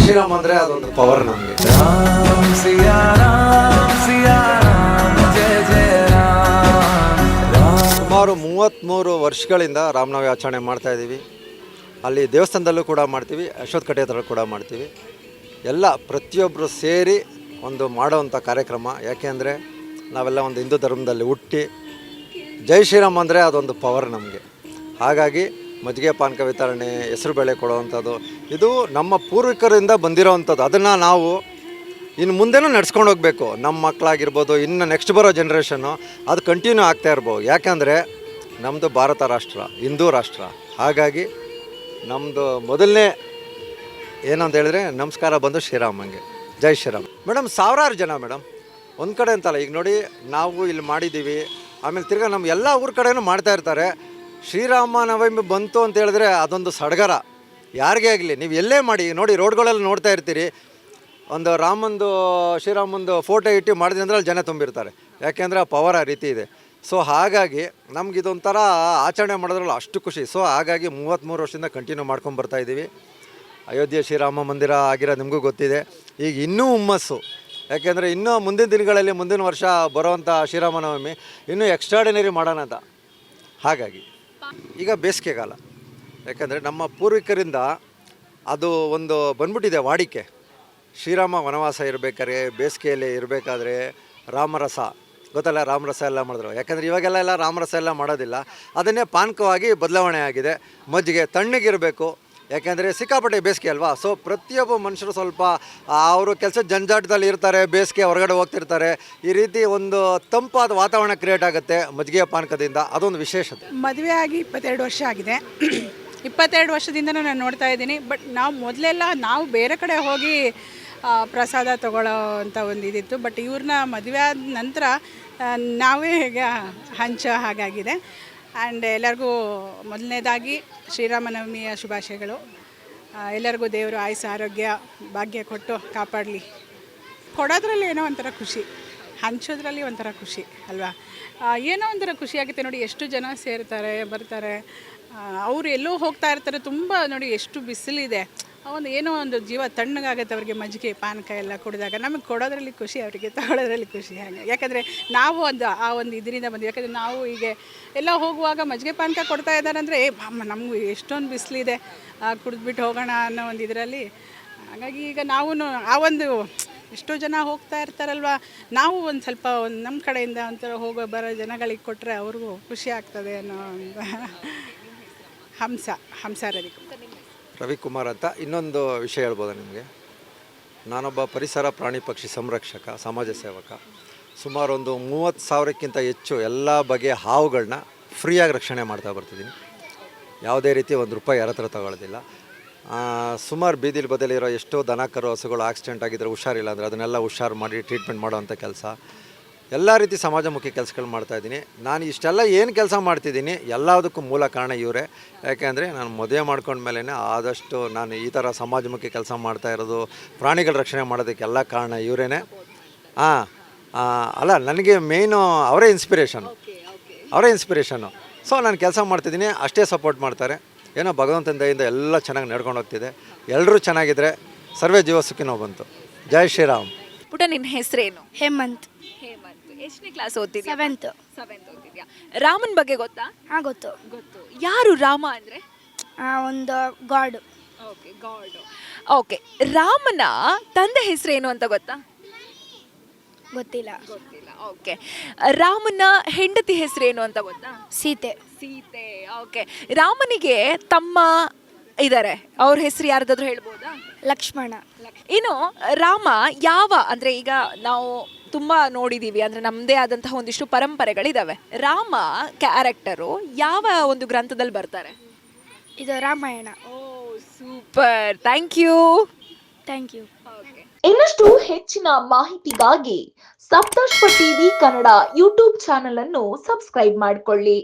ಶ್ರೀರಾಮ್ ಅಂದರೆ ಅದೊಂದು ಪವರ್ ನಮಗೆ. ಸುಮಾರು 33 ವರ್ಷಗಳಿಂದ ರಾಮನವಮಿ ಆಚರಣೆ ಮಾಡ್ತಾ ಇದ್ದೀವಿ. ಅಲ್ಲಿ ದೇವಸ್ಥಾನದಲ್ಲೂ ಕೂಡ ಮಾಡ್ತೀವಿ, ಅಶ್ವತ್ಥ ಕಟ್ಟೆ ಹತ್ರ ಕೂಡ ಮಾಡ್ತೀವಿ. ಎಲ್ಲ ಪ್ರತಿಯೊಬ್ಬರು ಸೇರಿ ಒಂದು ಮಾಡೋವಂಥ ಕಾರ್ಯಕ್ರಮ. ಯಾಕೆಂದರೆ ನಾವೆಲ್ಲ ಒಂದು ಹಿಂದೂ ಧರ್ಮದಲ್ಲಿ ಹುಟ್ಟಿ ಜೈ ಶ್ರೀರಾಮ್ ಅಂದರೆ ಅದೊಂದು ಪವರ್ ನಮಗೆ. ಹಾಗಾಗಿ ಮಜ್ಜಿಗೆ ಪಾನಕ ವಿತರಣೆ, ಹೆಸರು ಬೇಳೆ ಕೊಡುವಂಥದ್ದು ಇದು ನಮ್ಮ ಪೂರ್ವಿಕರಿಂದ ಬಂದಿರೋವಂಥದ್ದು. ಅದನ್ನು ನಾವು ಇನ್ನು ಮುಂದೆನೂ ನಡ್ಸ್ಕೊಂಡು ಹೋಗಬೇಕು. ನಮ್ಮ ಮಕ್ಕಳಾಗಿರ್ಬೋದು, ಇನ್ನು ನೆಕ್ಸ್ಟ್ ಬರೋ ಜನ್ರೇಷನ್ನು ಅದು ಕಂಟಿನ್ಯೂ ಆಗ್ತಾ ಇರ್ಬೋದು. ಯಾಕಂದರೆ ನಮ್ಮದು ಭಾರತ ರಾಷ್ಟ್ರ, ಹಿಂದೂ ರಾಷ್ಟ್ರ. ಹಾಗಾಗಿ ನಮ್ಮದು ಮೊದಲನೇ ಏನಂತ ಹೇಳಿದ್ರೆ ನಮಸ್ಕಾರ ಬಂದು ಶ್ರೀರಾಮಂಗೆ, ಜೈ ಶ್ರೀರಾಮ್. ಮೇಡಮ್ ಸಾವಿರಾರು ಜನ ಮೇಡಮ್, ಒಂದು ಕಡೆ ಅಂತಲ್ಲ. ಈಗ ನೋಡಿ, ನಾವು ಇಲ್ಲಿ ಮಾಡಿದ್ದೀವಿ, ಆಮೇಲೆ ತಿರ್ಗಾ ನಮ್ಮ ಎಲ್ಲ ಊರ ಕಡೆಯೂ ಮಾಡ್ತಾ ಇರ್ತಾರೆ. ಶ್ರೀರಾಮ ನವಮಿ ಬಂತು ಅಂತ ಹೇಳಿದ್ರೆ ಅದೊಂದು ಸಡಗರ. ಯಾರಿಗೇ ಆಗಲಿ, ನೀವು ಎಲ್ಲೇ ಮಾಡಿ ನೋಡಿ, ರೋಡ್ಗಳಲ್ಲಿ ನೋಡ್ತಾ ಇರ್ತೀರಿ, ಒಂದು ರಾಮಂದು ಶ್ರೀರಾಮಂದು ಫೋಟೋ ಇಟ್ಟು ಮಾಡಿದೆ ಅಂದರೆ ಅಲ್ಲಿ ಜನ ತುಂಬಿರ್ತಾರೆ. ಯಾಕೆಂದರೆ ಆ ಪವರ್ ಆ ರೀತಿ ಇದೆ. ಸೊ ಹಾಗಾಗಿ ನಮಗಿದೊಂಥರ ಆಚರಣೆ ಮಾಡೋದ್ರಲ್ಲಿ ಅಷ್ಟು ಖುಷಿ. ಸೊ ಹಾಗಾಗಿ 33 ವರ್ಷದಿಂದ ಕಂಟಿನ್ಯೂ ಮಾಡ್ಕೊಂಡು ಬರ್ತಾಯಿದ್ದೀವಿ. ಅಯೋಧ್ಯೆ ಶ್ರೀರಾಮ ಮಂದಿರ ಆಗಿರೋ ನಿಮಗೂ ಗೊತ್ತಿದೆ. ಈಗ ಇನ್ನೂ ಹುಮ್ಮಸ್ಸು. ಯಾಕೆಂದರೆ ಇನ್ನೂ ಮುಂದಿನ ದಿನಗಳಲ್ಲಿ, ಮುಂದಿನ ವರ್ಷ ಬರೋವಂಥ ಶ್ರೀರಾಮನವಮಿ ಇನ್ನೂ ಎಕ್ಸ್ಟ್ರಾಡಿನರಿ ಮಾಡೋಣ ಅಂತ. ಹಾಗಾಗಿ ಈಗ ಬೇಸಿಗೆಗಾಲ, ಯಾಕಂದರೆ ನಮ್ಮ ಪೂರ್ವಿಕರಿಂದ ಅದು ಒಂದು ಬಂದ್ಬಿಟ್ಟಿದೆ ವಾಡಿಕೆ. ಶ್ರೀರಾಮ ವನವಾಸ ಇರಬೇಕಾದ್ರೆ, ಬೇಸಿಗೆಯಲ್ಲಿ ಇರಬೇಕಾದ್ರೆ ರಾಮರಸ ಗೊತ್ತಲ್ಲ, ರಾಮರಸ ಎಲ್ಲ ಮಾಡಿದ್ರು. ಯಾಕಂದರೆ ಇವಾಗೆಲ್ಲ ರಾಮರಸ ಎಲ್ಲ ಮಾಡೋದಿಲ್ಲ, ಅದನ್ನೇ ಪಾನಕವಾಗಿ ಬದಲಾವಣೆ ಆಗಿದೆ. ಮಜ್ಜಿಗೆ ತಣ್ಣಗಿರಬೇಕು, ಯಾಕೆಂದರೆ ಸಿಕ್ಕಾಪಟ್ಟೆ ಬೇಸಿಗೆ ಅಲ್ವಾ. ಸೊ ಪ್ರತಿಯೊಬ್ಬ ಮನುಷ್ಯರು ಸ್ವಲ್ಪ ಅವರು ಕೆಲಸದ ಜಂಜಾಟದಲ್ಲಿ ಇರ್ತಾರೆ, ಬೇಸಿಗೆ ಹೊರಗಡೆ ಹೋಗ್ತಿರ್ತಾರೆ. ಈ ರೀತಿ ಒಂದು ತಂಪಾದ ವಾತಾವರಣ ಕ್ರಿಯೇಟ್ ಆಗುತ್ತೆ ಮಜ್ಜಿಗೆ ಪಾನಕದಿಂದ. ಅದೊಂದು ವಿಶೇಷತೆ. ಮದುವೆ ಆಗಿ 22 ವರ್ಷ ಆಗಿದೆ. 22 ವರ್ಷದಿಂದನೂ ನಾನು ನೋಡ್ತಾ ಇದ್ದೀನಿ. ಬಟ್ ನಾವು ಮೊದಲೆಲ್ಲ ನಾವು ಬೇರೆ ಕಡೆ ಹೋಗಿ ಪ್ರಸಾದ ತೊಗೊಳ್ಳೋ ಅಂಥ ಒಂದು ಇದಿತ್ತು. ಬಟ್ ಇವ್ರನ್ನ ಮದುವೆ ಆದ ನಂತರ ನಾವೇ ಈಗ ಹಂಚೋ ಹಾಗಾಗಿದೆ. ಆ್ಯಂಡ್ ಎಲ್ಲರಿಗೂ ಮೊದಲನೇದಾಗಿ ಶ್ರೀರಾಮನವಮಿಯ ಶುಭಾಶಯಗಳು. ಎಲ್ಲರಿಗೂ ದೇವರು ಆಯುಷ್ಯ ಆರೋಗ್ಯ ಭಾಗ್ಯ ಕೊಟ್ಟು ಕಾಪಾಡಲಿ. ಕೊಡೋದ್ರಲ್ಲಿ ಏನೋ ಒಂಥರ ಖುಷಿ, ಹಂಚೋದ್ರಲ್ಲಿ ಒಂಥರ ಖುಷಿ ಅಲ್ವಾ. ಏನೋ ಒಂಥರ ಖುಷಿ ಆಗುತ್ತೆ ನೋಡಿ. ಎಷ್ಟು ಜನ ಸೇರ್ತಾರೆ, ಬರ್ತಾರೆ. ಅವರು ಎಲ್ಲೋ ಹೋಗ್ತಾ ಇರ್ತಾರೆ, ತುಂಬ ನೋಡಿ ಎಷ್ಟು ಬಿಸಿಲಿದೆ. ಒಂದು ಏನೋ ಒಂದು ಜೀವ ತಣ್ಣಗಾಗುತ್ತೆ ಅವ್ರಿಗೆ. ಮಜ್ಜಿಗೆ ಪಾನಕ ಎಲ್ಲ ಕುಡಿದಾಗ ನಮಗೆ ಕೊಡೋದ್ರಲ್ಲಿ ಖುಷಿ, ಅವರಿಗೆ ತಗೊಳ್ಳೋದ್ರಲ್ಲಿ ಖುಷಿ. ಹಾಗೆ ಯಾಕಂದರೆ ನಾವು ಆ ಒಂದು ಇದರಿಂದ ಬಂದು, ಯಾಕಂದರೆ ನಾವು ಈಗ ಎಲ್ಲ ಹೋಗುವಾಗ ಮಜ್ಜಿಗೆ ಪಾನಕ ಕೊಡ್ತಾ ಇದ್ದಾರೆ ಅಂದರೆ ನಮಗೂ ಎಷ್ಟೊಂದು ಬಿಸಿಲಿದೆ, ಕುಡಿದ್ಬಿಟ್ಟು ಹೋಗೋಣ ಅನ್ನೋ ಒಂದು ಇದರಲ್ಲಿ. ಹಾಗಾಗಿ ಈಗ ನಾವು ಆ ಒಂದು ಎಷ್ಟೋ ಜನ ಹೋಗ್ತಾ ಇರ್ತಾರಲ್ವ, ನಾವು ಒಂದು ಸ್ವಲ್ಪ ನಮ್ಮ ಕಡೆಯಿಂದ ಒಂಥರ ಹೋಗೋ ಬರೋ ಜನಗಳಿಗೆ ಕೊಟ್ಟರೆ ಅವ್ರಿಗೂ ಖುಷಿ ಆಗ್ತದೆ ಅನ್ನೋ ಒಂದು ಹಂಸ ರವಿಕುಮಾರ್ ಅಂತ. ಇನ್ನೊಂದು ವಿಷಯ ಹೇಳ್ಬೋದಾ ನಿಮಗೆ? ನಾನೊಬ್ಬ ಪರಿಸರ ಪ್ರಾಣಿ ಪಕ್ಷಿ ಸಂರಕ್ಷಕ, ಸಮಾಜ ಸೇವಕ. ಸುಮಾರು ಒಂದು 30,000ಕ್ಕಿಂತ ಹೆಚ್ಚು ಎಲ್ಲ ಬಗೆಯ ಹಾವುಗಳನ್ನ ಫ್ರೀಯಾಗಿ ರಕ್ಷಣೆ ಮಾಡ್ತಾ ಬರ್ತಿದ್ದೀನಿ. ಯಾವುದೇ ರೀತಿ ₹1 ಯಾರ ಹತ್ರ ತಗೊಳ್ಳೋದಿಲ್ಲ. ಸುಮಾರು ಬೀದಿಲಿ ಬದಲಿರೋ ಎಷ್ಟೋ ದನ ಕರು ಹಸುಗಳು ಆಕ್ಸಿಡೆಂಟ್ ಆಗಿದ್ದರೆ, ಹುಷಾರಿಲ್ಲ ಅಂದರೆ ಅದನ್ನೆಲ್ಲ ಹುಷಾರು ಮಾಡಿ ಟ್ರೀಟ್ಮೆಂಟ್ ಮಾಡೋವಂಥ ಕೆಲಸ, ಎಲ್ಲ ರೀತಿ ಸಮಾಜಮುಖಿ ಕೆಲಸಗಳು ಮಾಡ್ತಾಯಿದ್ದೀನಿ. ನಾನು ಇಷ್ಟೆಲ್ಲ ಏನು ಕೆಲಸ ಮಾಡ್ತಿದ್ದೀನಿ ಎಲ್ಲದಕ್ಕೂ ಮೂಲ ಕಾರಣ ಇವರೇ. ಯಾಕೆಂದರೆ ನಾನು ಮದುವೆ ಮಾಡ್ಕೊಂಡ್ಮೇಲೆ ಆದಷ್ಟು ನಾನು ಈ ಥರ ಸಮಾಜಮುಖಿ ಕೆಲಸ ಮಾಡ್ತಾ ಇರೋದು, ಪ್ರಾಣಿಗಳ ರಕ್ಷಣೆ ಮಾಡೋದಕ್ಕೆಲ್ಲ ಕಾರಣ ಇವರೇ. ಅಲ್ಲ, ನನಗೆ ಮೇಯ್ನು ಅವರೇ ಇನ್ಸ್ಪಿರೇಷನ್ನು. ಸೊ ನಾನು ಕೆಲಸ ಮಾಡ್ತಿದ್ದೀನಿ, ಅಷ್ಟೇ ಸಪೋರ್ಟ್ ಮಾಡ್ತಾರೆ. ಏನೋ ಭಗವಂತನ ದಯೆಯಿಂದ ಎಲ್ಲ ಚೆನ್ನಾಗಿ ನಡ್ಕೊಂಡು ಹೋಗ್ತಿದೆ. ಎಲ್ಲರೂ ಚೆನ್ನಾಗಿದ್ದರೆ ಸರ್ವೇ ಜೀವ ಸುಖಿನೋ ಬಂತು. ಜೈ ಶ್ರೀರಾಮ್. ಪುಟ, ನಿನ್ನ ಹೆಸರೇನು? ಹೇಮಂತ್. ಎಷ್ಟನೇ ಕ್ಲಾಸ್ ಓದ್ತಿದ್ಯಾ? 7th ಓದ್ತಿದ್ಯಾ? ರಾಮನ್ ಬಗ್ಗೆ ಗೊತ್ತಾ? ಗೊತ್ತು. ಯಾರು ರಾಮ ಅಂದರೆ? ಒಂದು ಗಾಡ್. ಗಾಡ್. ಓಕೆ, ರಾಮನ ತಂದೆ ಹೆಸರೇನು ಅಂತ ಗೊತ್ತಾ? ಗೊತ್ತಿಲ್ಲ. ಓಕೆ, ರಾಮನ ಹೆಂಡತಿ ಹೆಸರೇನು ಅಂತ ಗೊತ್ತಾ? ಸೀತೆ. ಓಕೆ, ರಾಮನಿಗೆ ತಮ್ಮ ಇದ್ದಾರೆ, ಅವ್ರ ಹೆಸರು ಯಾರ್ದಾದ್ರೂ ಹೇಳ್ಬೋದಾ? ಲಕ್ಷ್ಮಣ. ಇನ್ನು ರಾಮ ಯಾವ, ಅಂದರೆ ಈಗ ನಾವು ತುಂಬ ನೋಡಿದ್ದೀವಿ, ಅಂದರೆ ನಮ್ಮದೇ ಆದಂತಹ ಒಂದಿಷ್ಟು ಪರಂಪರೆಗಳಿದ್ದಾವೆ. ರಾಮ ಕ್ಯಾರೆಕ್ಟರು ಯಾವ ಒಂದು ಗ್ರಂಥದಲ್ಲಿ ಬರ್ತಾರೆ? ಇದು ರಾಮಾಯಣ. Super, thank you. ಇನ್ನಷ್ಟು ಹೆಚ್ಚಿನ ಮಾಹಿತಿಗಾಗಿ ಸಪ್ತರ್ಷಿ ಟಿವಿ ಕನ್ನಡ ಯೂಟ್ಯೂಬ್ ಚಾನೆಲ್ ಅನ್ನು ಸಬ್ಸ್ಕ್ರೈಬ್ ಮಾಡಿಕೊಳ್ಳಿ.